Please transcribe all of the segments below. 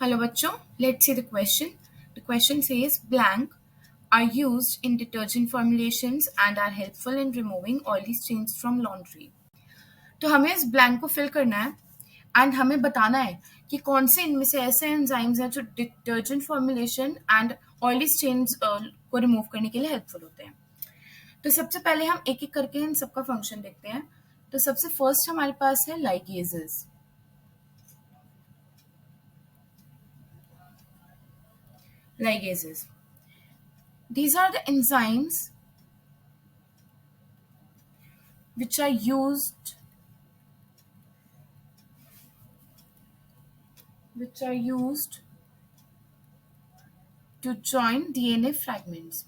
Hello बच्चों, let's see the question. The question says blank are used in detergent formulations and are helpful in removing oily stains from laundry. तो हमें इस blank को fill करना है and हमें बताना है कि कौन से इनमें से ऐसे enzymes हैं जो detergent formulation and oily stains को remove करने के लिए helpful होते हैं. तो सबसे पहले हम एक एक करके इन सबका फंक्शन देखते हैं. तो सबसे फर्स्ट हमारे पास है ligases. Ligases. These are the enzymes which are used to join DNA fragments.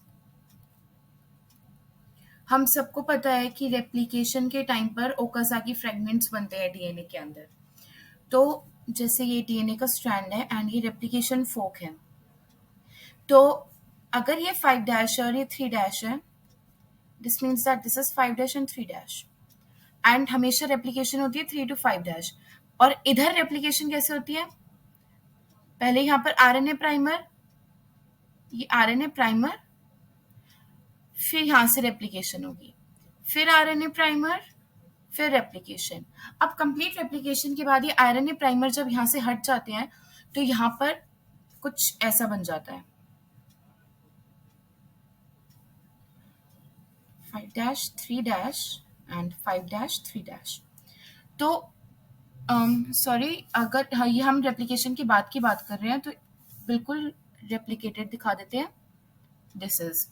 हम सबको पता है कि रेप्लिकेशन के टाइम पर ओकाज़ाकी फ्रैगमेंट्स बनते हैं डीएनए के अंदर. तो जैसे ये डीएनए का स्ट्रैंड है एंड ये रेप्लिकेशन फोक है, तो अगर ये 5' है और ये 3' है, this means that this is 5' and 3'. And हमेशा रेप्लिकेशन होती है 3 to 5'. और इधर रेप्लिकेशन कैसे होती है? पहले यहाँ पर आरएनए प्राइमर, ये आरएनए प्राइमर, फिर यहां से रेप्लिकेशन होगी, फिर आरएनए प्राइमर, फिर रेप्लिकेशन. अब कंप्लीट रेप्लिकेशन के बाद ये आरएनए प्राइमर जब यहां से हट जाते हैं तो यहां पर कुछ ऐसा बन जाता है, 5' 3' एंड 5' 3'. तो सॉरी, अगर ये हम रेप्लिकेशन के बाद की बात कर रहे हैं तो बिल्कुल रेप्लिकेटेड दिखा देते हैं. दिस इज,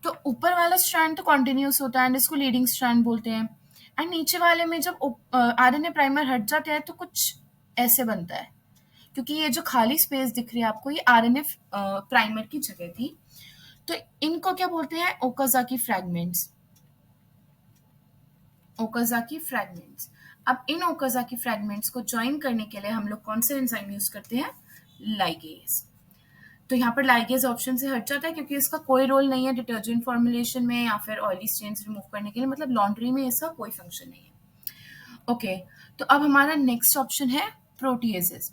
तो ऊपर वाला स्ट्रैंड तो कॉन्टिन्यूस होता है एंड इसको लीडिंग स्ट्रैंड बोलते हैं. एंड नीचे वाले में जब आरएनए प्राइमर हट जाते हैं तो कुछ ऐसे बनता है, क्योंकि ये जो खाली स्पेस दिख रही है आपको, ये आरएनए प्राइमर की जगह थी. तो इनको क्या बोलते हैं? Okazaki fragments. Okazaki fragments. अब इन ओकाज़ाकी फ्रैगमेंट्स को ज्वाइन करने के लिए हम लोग कौन से एंजाइम यूज करते हैं? लाइगेज. तो यहाँ पर लाइगेज ऑप्शन से हट जाता है क्योंकि इसका कोई रोल नहीं है डिटर्जेंट फॉर्मुलेशन में या फिर ऑयली स्टेन्स रिमूव करने के लिए, मतलब लॉन्ड्री में इसका कोई फंक्शन नहीं है. ओके, तो अब हमारा नेक्स्ट ऑप्शन है प्रोटीएसेस.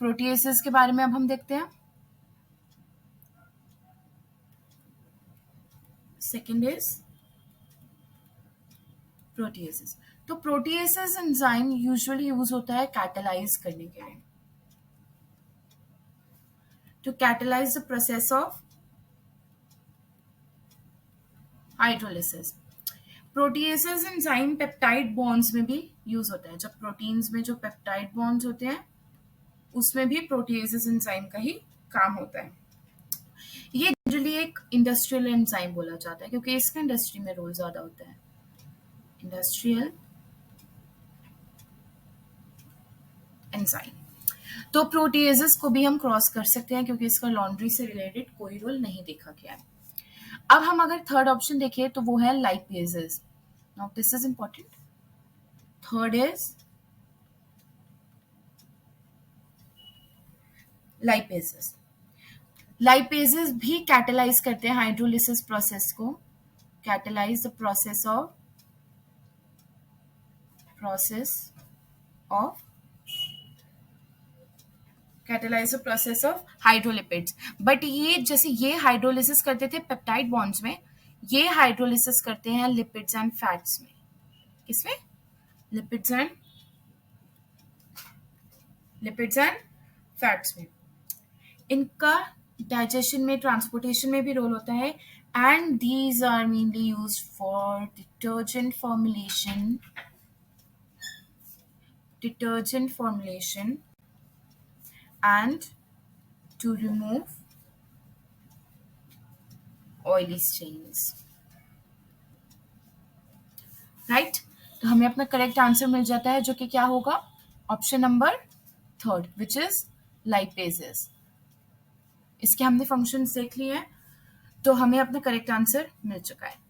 प्रोटीएसेस के बारे में अब हम देखते हैं. Second is proteases. तो प्रोटीएसेस एंजाइम यूजुअली यूज होता है कैटालाइज करने के लिए, to catalyze the process of hydrolysis. Proteases enzyme peptide bonds में भी यूज होता है. जब प्रोटीन्स में जो पेप्टाइड बॉन्ड्स होते हैं उसमें भी प्रोटीएसेस एंजाइम का ही काम होता है. ये जनरली एक इंडस्ट्रियल एंजाइम बोला जाता है क्योंकि इसका इंडस्ट्री में रोल ज्यादा होता है. Industrial enzyme. तो प्रोटीएसेस को भी हम क्रॉस कर सकते हैं क्योंकि इसका लॉन्ड्री से रिलेटेड कोई रोल नहीं देखा गया है. अब हम अगर थर्ड ऑप्शन देखें तो वो है lipases. Now this is important. Third is lipases. Lipases भी कैटेलाइज करते हैं हाइड्रोलिसिस प्रोसेस को. Catalyse the process of hydrolipids. But ये जैसे ये हाइड्रोलिसिस करते थे पेप्टाइड बॉन्ड्स में, ये हाइड्रोलिसिस करते हैं लिपिड्स एंड फैट्स में. किसमें? लिपिड्स एंड फैट्स में. इनका डाइजेशन में, ट्रांसपोर्टेशन में भी रोल होता है. And these are mainly used for detergent formulation and to remove oily stains. right? तो हमें अपना करेक्ट आंसर मिल जाता है जो कि क्या होगा? Option number third, which is lipases. इसके हमने फंक्शंस देख लिए हैं तो हमें अपना करेक्ट आंसर मिल चुका है.